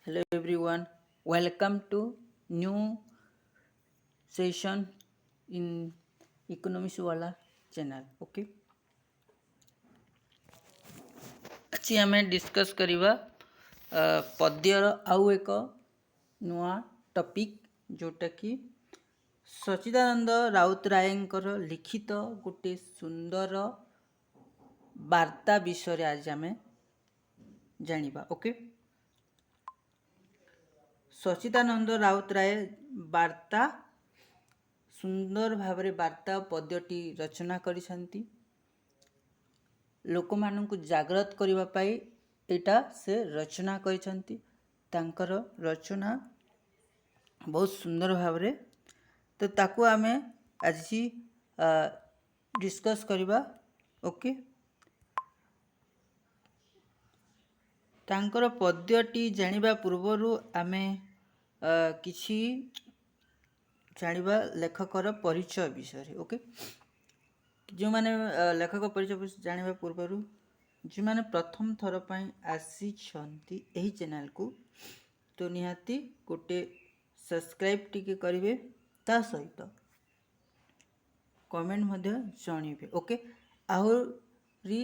Hello everyone, welcome to new session in Economics Wala channel. Okay, आज आम discuss करवा पद्यर आउ एक नुआ टॉपिक जोटा कि सच्चिदानंद राउतरायंकर लिखित गोटे सुंदर वार्ता विषय आज आम जानिबा. ओके, सच्चिदानंद राउतराय वार्ता सुंदर भाव वार्ता पद्यटी रचना करिसंती. लोक मानू जागृत करने एटा से रचना करिसंती. तांकर रचना बहुत सुंदर भाव तो ताकू आमे आज डिस्कस करवा. ओके, तांकर पद्यटी जानिबा पूर्वरु आमे किछि जानिबा लेखकर परिचय विषय. ओके, जो माने लेखक परिचय जानिबा पूर्वरु जो माने प्रथम थर पई आसी छंती एही चैनल को तो निहाती गोटे सब्सक्राइब टिके करिवे, ता सहित कमेंट मध्ये जणिबे. ओके, आहुरी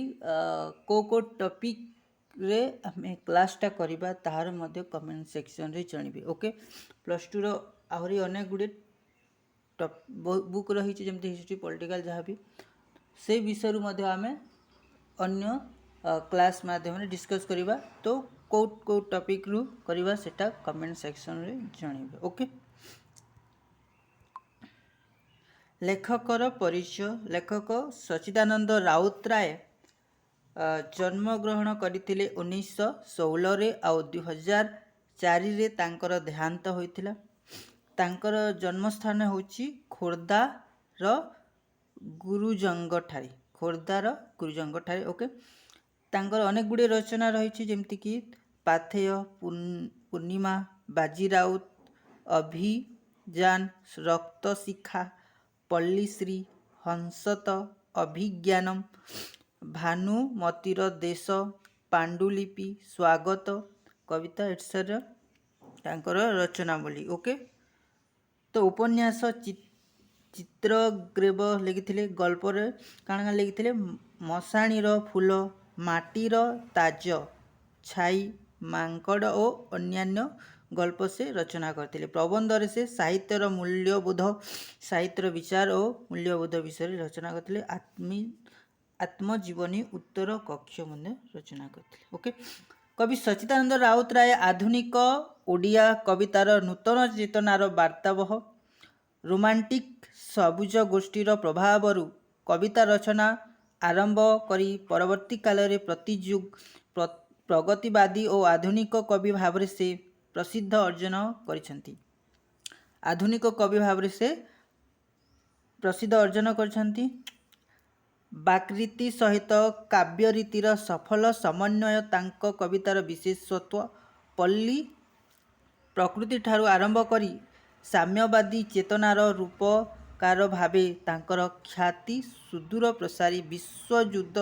को टॉपिक रे हमें क्लास टा करिबा ताहार मध्ये कमेंट सेक्शन रे जणिबे. ओके, प्लस 2 रो आहुरी अनेक गुडे बुक रही जमती हिस्ट्री पॉलिटिकल जहाँ भी से विषय मध्ये आमे अन्य क्लास माध्यम डिस्कस करवा. तो कौ टॉपिक रु करवा सेटा कमेंट सेक्शन रे जणिबे. ओके, लेखकर परिचय. लेखक सच्चिदानंद राउतराय जन्म ग्रहण करथिले 1916 रे आउ 2004 रे तांकर देहांत होइथिला. तांकर जन्मस्थान होची खोर्धार गुरुजंगठारे. खोर्धार गुरुजंगठारे. ओके, तांकर अनेक गुडे रचना रही जमती कि पाथेय, पूर्णिमा, बाजी राउत, अभिजान, रक्तशिखा, पल्लीश्री, हंसत, अभिज्ञानम, भानुमतीर देश, पांडुलिपि, स्वागत, कविता एटसेट्रा तांकर रचना बोली. ओके, तो उपन्यास, चित्रग्रेव लिखिथिले. गल्पर काण लिखिथिले मशाणीर फूल, माटीर ताज, छाई, मांकड़ और अन्यान्य गल्प से रचना करथिले. प्रबंध से साहित्यर मूल्यबोध, साहित्यर विचार और मूल्यबोध विषय रचना करथिले. आत्मजीवनी उत्तर कक्ष मध्ये रचना करथिले. ओके, कवि सच्चिदानंद राउतराय आधुनिक ओडिया कवितार नूतन चेतनार वार्तावह. रोमांटिक सबुज गोष्ठीर प्रभावरु कविता रचना आरंभ करी परवर्ती काल रे प्रतियुग प्रगतिवादी और आधुनिक कवि भाव से प्रसिद्ध अर्जन करिसंती. आधुनिक कवि भाव से प्रसिद्ध अर्जन करिसंती. बाकृति सहित काव्य रीतिर सफल समन्वय तांक कवितार विशेषत्व. पल्ली प्रकृति ठारू आरंभ करी साम्यवादी चेतनार रूपकार भावे तांकर ख्याति सुदूर प्रसारी. विश्वयुद्ध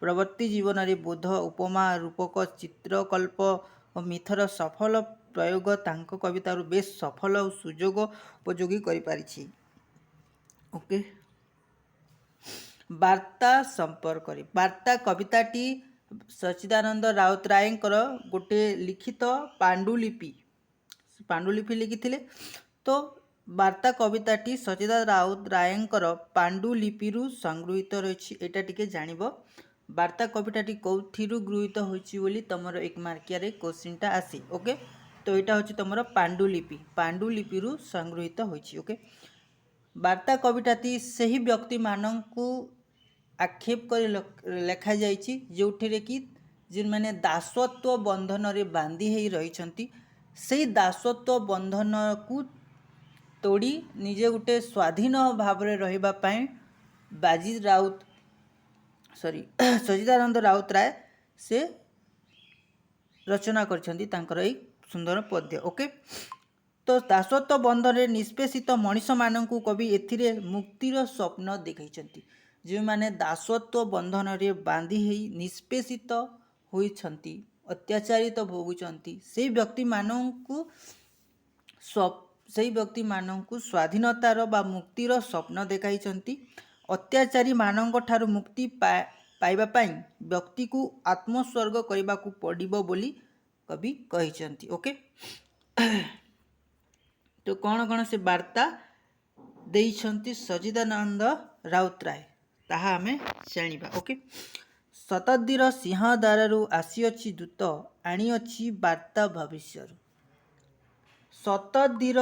प्रवर्ती जीवन रे बोध, उपमा, रूपक, चित्रकल्प और मिथर सफल प्रयोग तांक कवितार बेस सफल और सुजोग उपयोगी करि पारिछि. ओके, वार्ता संपर्क. वार्ता कविताटी सच्चिदानंद राउतरायंकर गोटे लिखित पांडुलिपि लिखिथिले. तो वार्ता कविताटी सच्चिदानंद राउतरायंकर पांडुलिपिरु संगृहीत रही. एटा टिके जानिबो. वार्ता कविताटी कौथिरु गृहीत होइछि बोली तमर एक मार्किया रे क्वेश्चनटा आसी. ओके, तो एटा होछि तमर पांडुलिपिरु संगृहीत होइछि. ओके, वार्ता कविताटी सही व्यक्ति माननकु आक्षेप कर लेखा जाइछि जोठिरे कि जिन माने दासत्व बंधन रे बांधी हेई रहिछंती. सेही दासत्व बंधन को तोड़ी निजे गोटे स्वाधीन भाव रे रहिबा पई बाजी राउत सच्चिदानंद राउतराय से रचना करछंती तांकर एई सुंदर पद्य. ओके, तो दासत्व बंधन रे निष्पेषित मनीष माननकु कवि एथिरे मुक्तिर स्वप्न देखैछंती. जो माने दासत्व बंधन रे बांधी हेई निष्पेषित होइछंती ଅତ୍ୟାଚାରିତ ଭୋଗୁଛନ୍ତି ସେଇ ବ୍ୟକ୍ତିମାନଙ୍କୁ ସ୍ୱାଧୀନତାର ବା ମୁକ୍ତିର ସ୍ୱପ୍ନ ଦେଖାଇଛନ୍ତି। ଅତ୍ୟାଚାରୀ ମାନଙ୍କ ଠାରୁ ମୁକ୍ତି ପାଇବା ପାଇଁ ବ୍ୟକ୍ତିକୁ ଆତ୍ମୋତ୍ସର୍ଗ କରିବାକୁ ପଡ଼ିବ ବୋଲି କବି କହିଛନ୍ତି। ଓକେ, ତ କ'ଣ କ'ଣ ସେ ବାର୍ତ୍ତା ଦେଇଛନ୍ତି ସଚ୍ଚିଦାନନ୍ଦ ରାଉତରାୟ ତାହା ଆମେ ଜାଣିବା। ଓକେ, ଶତାବ୍ଦୀର ସିଂହଦ୍ୱାରରୁ ଆସିଅଛି ଦୂତ, ଆଣିଅଛି ବାର୍ତ୍ତା ଭବିଷ୍ୟରୁ। ଶତାବ୍ଦୀର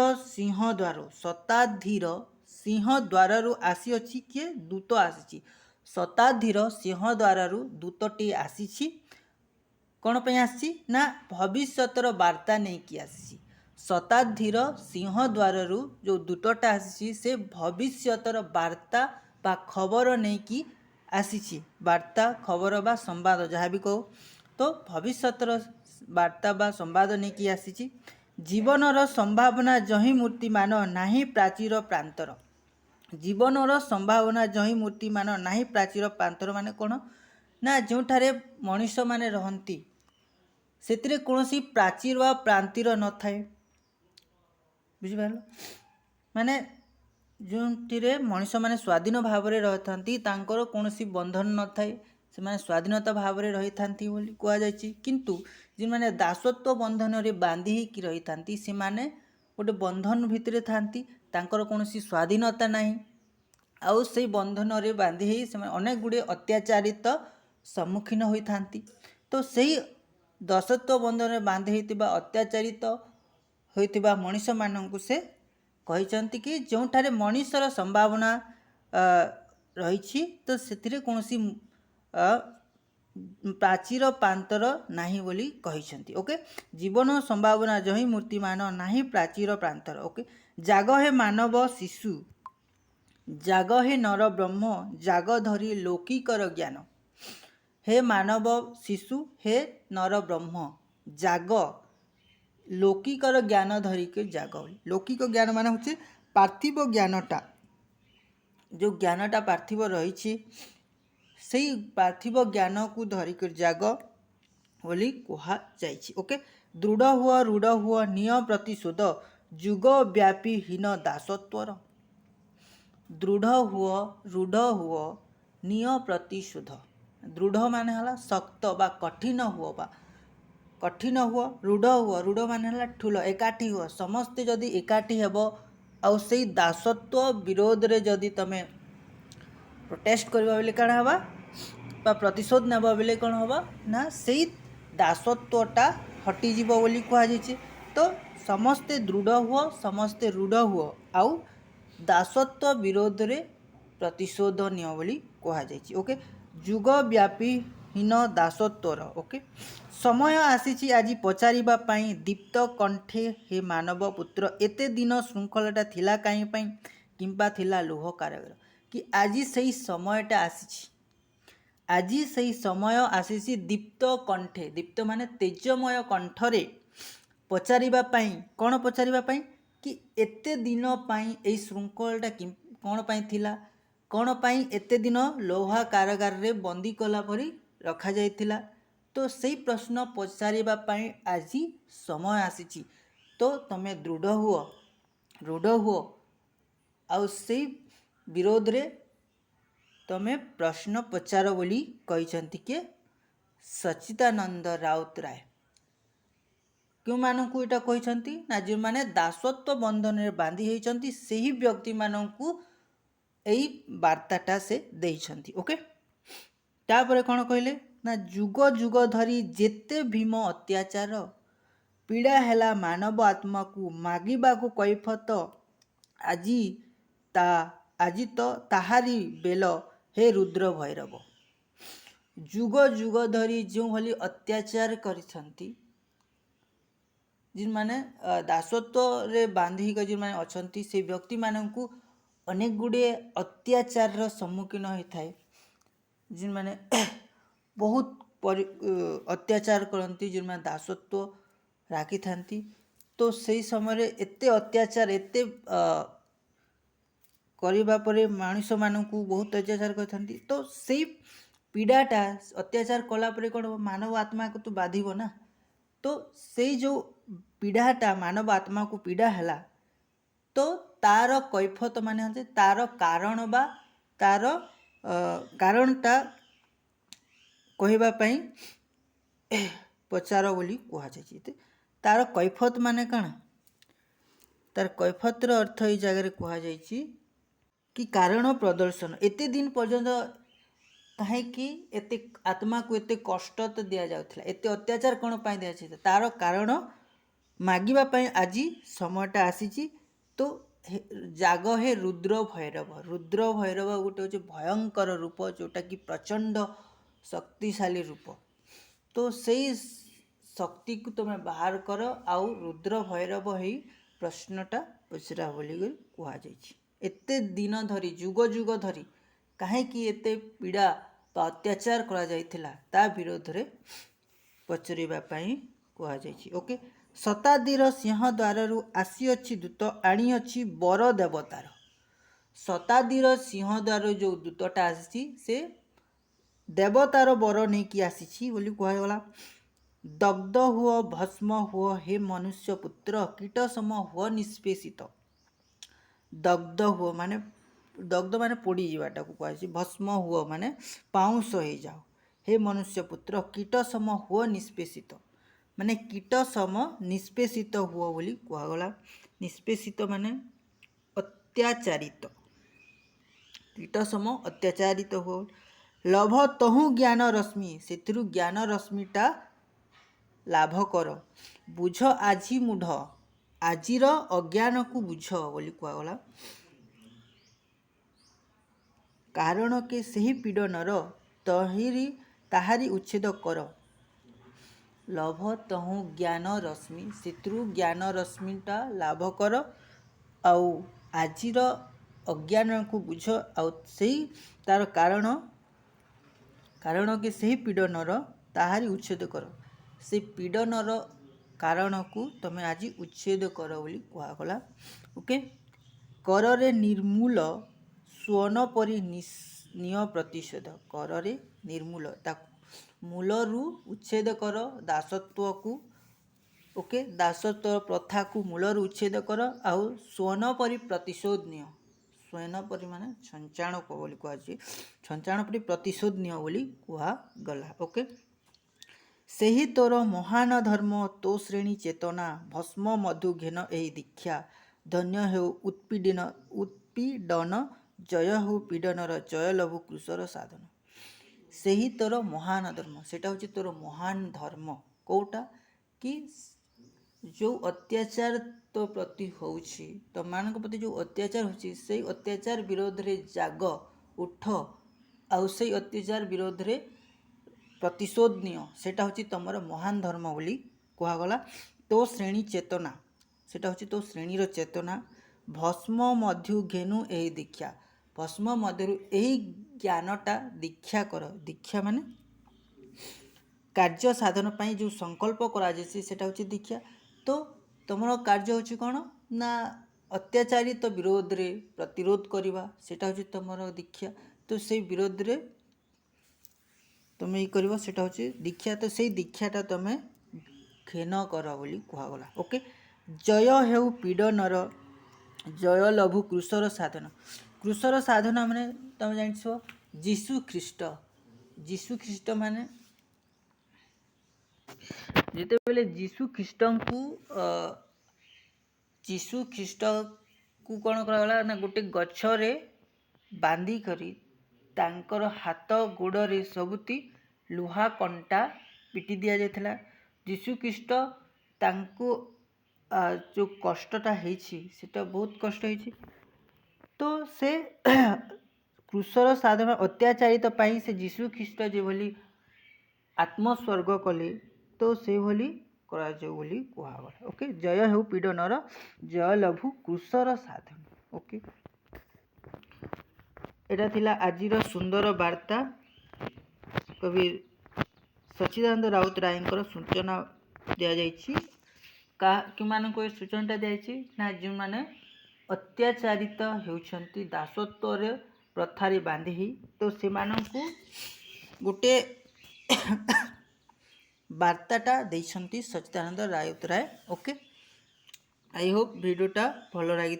ସିଂହଦ୍ୱାରରୁ ଆସିଅଛି କିଏ? ଦୂତ ଆସିଛି। ଶତାବ୍ଦୀର ସିଂହଦ୍ୱାରରୁ ଦୂତଟି ଆସିଛି। କ'ଣ ପାଇଁ ଆସିଛି? ନା ଭବିଷ୍ୟତର ବାର୍ତ୍ତା ନେଇକି ଆସିଛି। ଶତାବ୍ଦୀର ସିଂହଦ୍ୱାରରୁ ଯେଉଁ ଦୂତଟା ଆସିଛି ସେ ଭବିଷ୍ୟତର ବାର୍ତ୍ତା ବା ଖବର ନେଇକି ଆସିଛି। ବାର୍ତ୍ତା, ଖବର ବା ସମ୍ବାଦ ଯାହା ବି କହୁ, ତ ଭବିଷ୍ୟତର ବାର୍ତ୍ତା ବା ସମ୍ବାଦ ନେଇକି ଆସିଛି। ଜୀବନର ସମ୍ଭାବନା ଯହିଁ ମୂର୍ତ୍ତିମାନ ନାହିଁ ପ୍ରାଚୀର ପ୍ରାନ୍ତର। ଜୀବନର ସମ୍ଭାବନା ଯହିଁ ମୂର୍ତ୍ତିମାନ ନାହିଁ ପ୍ରାଚୀର ପ୍ରାନ୍ତର ମାନେ କ'ଣ? ନା ଯେଉଁଠାରେ ମଣିଷମାନେ ରହନ୍ତି ସେଥିରେ କୌଣସି ପ୍ରାଚୀର ବା ପ୍ରାନ୍ତୀର ନଥାଏ। ବୁଝିପାରିଲ? ମାନେ ଯେଉଁଥିରେ ମଣିଷମାନେ ସ୍ୱାଧୀନ ଭାବରେ ରହିଥାନ୍ତି, ତାଙ୍କର କୌଣସି ବନ୍ଧନ ନଥାଏ, ସେମାନେ ସ୍ୱାଧୀନତା ଭାବରେ ରହିଥାନ୍ତି ବୋଲି କୁହାଯାଇଛି। କିନ୍ତୁ ଯେଉଁମାନେ ଦାସତ୍ୱ ବନ୍ଧନରେ ବାନ୍ଧି ହେଇକି ରହିଥାନ୍ତି ସେମାନେ ଗୋଟେ ବନ୍ଧନ ଭିତରେ ଥାନ୍ତି, ତାଙ୍କର କୌଣସି ସ୍ୱାଧୀନତା ନାହିଁ। ଆଉ ସେଇ ବନ୍ଧନରେ ବାନ୍ଧି ହେଇ ସେମାନେ ଅନେକ ଗୁଡ଼ିଏ ଅତ୍ୟାଚାରିତ ସମ୍ମୁଖୀନ ହୋଇଥାନ୍ତି। ତ ସେଇ ଦାସତ୍ୱ ବନ୍ଧନରେ ବାନ୍ଧି ହେଇଥିବା ଅତ୍ୟାଚାରିତ ହୋଇଥିବା ମଣିଷମାନଙ୍କୁ ସେ କହିଛନ୍ତି କି ଯେଉଁଠାରେ ମଣିଷର ସମ୍ଭାବନା ରହିଛି ତ ସେଥିରେ କୌଣସି ପ୍ରାଚୀର ପ୍ରାନ୍ତର ନାହିଁ ବୋଲି କହିଛନ୍ତି। ଓକେ, ଜୀବନ ସମ୍ଭାବନା ଯହିଁ ମୂର୍ତ୍ତିମାନ ନାହିଁ ପ୍ରାଚୀର ପ୍ରାନ୍ତର। ଓକେ, ଜାଗ ହେ ମାନବ ଶିଶୁ, ଜାଗ ହେ ନର ବ୍ରହ୍ମ, ଜାଗ ଧରି ଲୌକିକର ଜ୍ଞାନ। ହେ ମାନବ ଶିଶୁ, ହେ ନର ବ୍ରହ୍ମ, ଜାଗ ଲୌକିକର ଜ୍ଞାନ ଧରିକି ଜାଗ। ଲୌକିକ ଜ୍ଞାନ ମାନେ ହେଉଛି ପାର୍ଥିବ ଜ୍ଞାନଟା, ଯେଉଁ ଜ୍ଞାନଟା ପାର୍ଥିବ ରହିଛି ସେଇ ପାର୍ଥିବ ଜ୍ଞାନକୁ ଧରିକରି ଜାଗ ବୋଲି କୁହାଯାଇଛି। ଓକେ, ଦୃଢ଼ ହୁଅ ରୂଢ଼ ହୁଅ ନିୟ ପ୍ରତିଶୋଧ, ଯୁଗ ବ୍ୟାପୀ ହୀନ ଦାସତ୍ୱର। ଦୃଢ଼ ହୁଅ ରୂଢ଼ ହୁଅ ନିୟ ପ୍ରତିଶୋଧ। ଦୃଢ଼ ମାନେ ହେଲା ଶକ୍ତ ବା କଠିନ ହୁଅ, ରୂଢ଼ ହୁଅ, ରୂଢ଼ ମାନେ ହେଲା ଠୁଲ, ଏକାଠି ହୁଅ। ସମସ୍ତେ ଯଦି ଏକାଠି ହେବ ଆଉ ସେଇ ଦାସତ୍ୱ ବିରୋଧରେ ଯଦି ତମେ ପ୍ରୋଟେଷ୍ଟ କରିବା ବୋଲେ କ'ଣ ହେବା ବା ପ୍ରତିଶୋଧ ନେବ ବୋଲେ କ'ଣ ହେବ ନା ସେଇ ଦାସତ୍ୱଟା ହଟିଯିବ ବୋଲି କୁହାଯାଇଛି। ତ ସମସ୍ତେ ଦୃଢ଼ ହୁଅ, ସମସ୍ତେ ରୂଢ଼ ହୁଅ ଆଉ ଦାସତ୍ୱ ବିରୋଧରେ ପ୍ରତିଶୋଧ ନିଅ ବୋଲି କୁହାଯାଇଛି। ଓକେ, ଯୁଗ ବ୍ୟାପୀ ହୀନ ଦାସତ୍ୱର। ଓକେ, ସମୟ ଆସିଛି ଆଜି ପଚାରିବା ପାଇଁ ଦୀପ୍ତ କଣ୍ଠେ, ହେ ମାନବ ପୁତ୍ର ଏତେ ଦିନ ଶୃଙ୍ଖଳାଟା ଥିଲା କାହିଁ ପାଇଁ, କିମ୍ବା ଥିଲା ଲୁହ କାରାଗାର। କି ଆଜି ସେଇ ସମୟଟା ଆସିଛି, ଆଜି ସେଇ ସମୟ ଆସିଛି ଦୀପ୍ତ କଣ୍ଠେ, ଦୀପ୍ତ ମାନେ ତେଜମୟ କଣ୍ଠରେ ପଚାରିବା ପାଇଁ। କ'ଣ ପଚାରିବା ପାଇଁ? କି ଏତେ ଦିନ ପାଇଁ ଏଇ ଶୃଙ୍ଖଳାଟା କ'ଣ ପାଇଁ ଥିଲା, କ'ଣ ପାଇଁ ଏତେ ଦିନ ଲୌହ କାରାଗାରରେ ବନ୍ଦୀ କଲା ପରି ରଖାଯାଇଥିଲା। ତ ସେଇ ପ୍ରଶ୍ନ ପଚାରିବା ପାଇଁ ଆଜି ସମୟ ଆସିଛି। ତ ତମେ ଦୃଢ଼ ହୁଅ, ରୂଢ଼ ହୁଅ ଆଉ ସେଇ ବିରୋଧରେ ତମେ ପ୍ରଶ୍ନ ପଚାର ବୋଲି କହିଛନ୍ତି କିଏ? ସଚ୍ଚିଦାନନ୍ଦ ରାଉତରାୟ। କେଉଁମାନଙ୍କୁ ଏଇଟା କହିଛନ୍ତି? ନା ଯେଉଁମାନେ ଦାସତ୍ୱ ବନ୍ଧନରେ ବାନ୍ଧି ହେଇଛନ୍ତି ସେହି ବ୍ୟକ୍ତିମାନଙ୍କୁ ଏଇ ବାର୍ତ୍ତାଟା ସେ ଦେଇଛନ୍ତି। ଓକେ, ତାପରେ କ'ଣ କହିଲେ ନା ଯୁଗ ଯୁଗ ଧରି ଯେତେ ଭୀମ ଅତ୍ୟାଚାର, ପୀଡ଼ା ହେଲା ମାନବ ଆତ୍ମାକୁ ମାଗିବାକୁ କୈଫତ, ଆଜି ତ ତାହାରି ବେଲ, ହେ ରୁଦ୍ର ଭୈରବ। ଯୁଗ ଯୁଗ ଧରି ଯେଉଁଭଳି ଅତ୍ୟାଚାର କରିଛନ୍ତି, ଯେଉଁମାନେ ଦାସତ୍ୱରେ ବାନ୍ଧିକି ଯେଉଁମାନେ ଅଛନ୍ତି ସେ ବ୍ୟକ୍ତିମାନଙ୍କୁ ଅନେକ ଗୁଡ଼ିଏ ଅତ୍ୟାଚାରର ସମ୍ମୁଖୀନ ହୋଇଥାଏ। ଯେଉଁମାନେ ବହୁତ ଅତ୍ୟାଚାର କରନ୍ତି, ଯେଉଁମାନେ ଦାସତ୍ୱ ରାଖିଥାନ୍ତି। ତ ସେଇ ସମୟରେ ଏତେ ଅତ୍ୟାଚାର ଏତେ କରିବା ପରେ ମଣିଷମାନଙ୍କୁ ବହୁତ ଅତ୍ୟାଚାର କରିଥାନ୍ତି। ତ ସେଇ पीड़ाटा अत्याचार कलापर कौन मानव आत्मा को तो बाधिब ना। तो से जो पीड़ाटा मानव आत्मा को पीड़ा है तो तार कैफत माने तार कारण बा तार कारणटा कहवाई पचार बोली कहुई। तार कैफत माने कण तार कैफतर अर्थ ये जगह कहुई कि कारण प्रदर्शन एते दिन पर्यंत कहीं एते आत्मा को एते कष्ट तो दि जाउथला एते अत्याचार कौन पाई दिया तार कारण मागिबापी आज समयटा आसीची। तो जाग हे रुद्र भैरव गोटे हूँ भयंकर रूप जोटा कि प्रचंड शक्तिशाली रूप। तो से शक्ति को तुम बाहर कर आउ रुद्र भैरव ही प्रश्नटा पचरा बोली कहुई। एते दिन धरी जुग जुग धरी कहीं एते पीड़ा बा अत्याचार करा जाइथिला ता विरोध रे पचरवाई कहुई। ओके शताब्दीर सिंहद्वार आसीअछि दूत आनीअछि बर देवतार। शताब्दीर सिंहद्वार जो दूतटा आसी से देवतार बर नहीं कि आसी बोली कहगला। दग्ध हुआ भस्म हुआ हे मनुष्य पुत्र कीट सम हुआ निष्पेषित। दग्ध हुआ माने पोड़ी जावाटा को कहुई। भस्म हुआ माने पाउंस हो जाओ। हे मनुष्य पुत्र कीट सम हुआ निष्पेषित माने कीट सम निष्पेषित हुआ बोली कहगला। निष्पेषित माने अत्याचारित कीट सम अत्याचारित हुआ। लभ तहु ज्ञान रश्मि से ज्ञान रश्मिटा लाभ कर। बुझ आजी मूढ़ आजिर अज्ञान को बुझ बोली कहगला। कारण के सही पीड़नर ताहारी उच्छेद कर। लभ तहु ज्ञान रश्मि शत्रु ज्ञान रश्मिटा लाभ कर आउ आजिर अज्ञान को बुझ आउ से तार कारण के सही पीड़नर ताहारी उच्छेद कर। से पीड़नर कारण को तुम आज उच्छेद कर बोली कहगला। ओके कर निर्मूल स्वर्ण परि निय प्रतिषेध। कर निर्मूल मूलरू उच्छेद कर दासत्व को। ओके दासत्व प्रथा को मूलरू उच्छेद कर आउ स्वर्ण परि प्रतिशोध निय। स्वर्ण परि माने छंचाण को बोली कहुई। छंचाण परि प्रतिशोध निय बोली कहगला। ओके सेही तोर महान धर्म तो श्रेणी चेतना भस्म मधु घेन एही दीक्षा धन्य हेउ उत्पीडन जय हो पीडनर जय लभु कृशर साधन। सेही तोर महान धर्म सेटा हूँ तोर महान धर्म कौटा कि जो अत्याचार तो प्रति होउछि तो मान प्रति जो अत्याचार होछि से अत्याचार विरोध रे जाग उठ आउ से अत्याचार विरोध रे प्रतिशोध निय सेटा हूँ तुमर महान धर्म बोली कहगला। तो श्रेणी चेतना सेटा हूँ तो श्रेणीर चेतना भस्म मधु घेनु एही दीक्षा भस्म मध्यरु एही ज्ञानटा दीक्षा कर। दीक्षा माने कार्य साधन पाई जो संकल्प करा जायछि सेटा हूँ दीक्षा। तो तुमर कार्य हूँ कौन ना अत्याचारित विरोध रे प्रतिरोध करवा सेटा हूँ तुमर दीक्षा। तो से विरोध रे तुम ये कर सेटा हूँ दीक्षा। तो से दीक्षाटा तुम घेन कर बोली कहगला। ओके जय हेउ पीडनर जय लभु कृशर साधन। कृशर साधन माने तुम जान जीशु ख्रीष्ट माने जिते बेले जीशु ख्रीष्ट को कौन कराला ना गोटे गछरे बांधी करी तांकर हाथ गोड़े सबुति लुहा कंटा पिटी दि जाइथिला। जीशु ख्रीष्ट तांको जो कष्टटा होइछि सेटा बहुत कष्ट होइछि। तो से कृशर साधन अत्याचारित पाई से जीशु ख्रीष्ट जे भली आत्मस्वर्ग कले तो से भली करा जाऊ बोली कहगला। ओके जय हेउ पीडनर जय लभु कृशर साधन। ओके एटा थिला आजिर सुंदर वार्ता कवि सच्चिदानंद राउतरायଙ୍କର सूचना दिया जाइछि। कि मानको ए सूचनाटा दिया ना जो माने अत्याचारित होउछंती दासत्व रे प्रथारे बांधी तो से माननको गोटे वार्ताटा देइछंती सच्चिदानंद राउतराय। ओके, आई होप वीडियोटा भल लगी।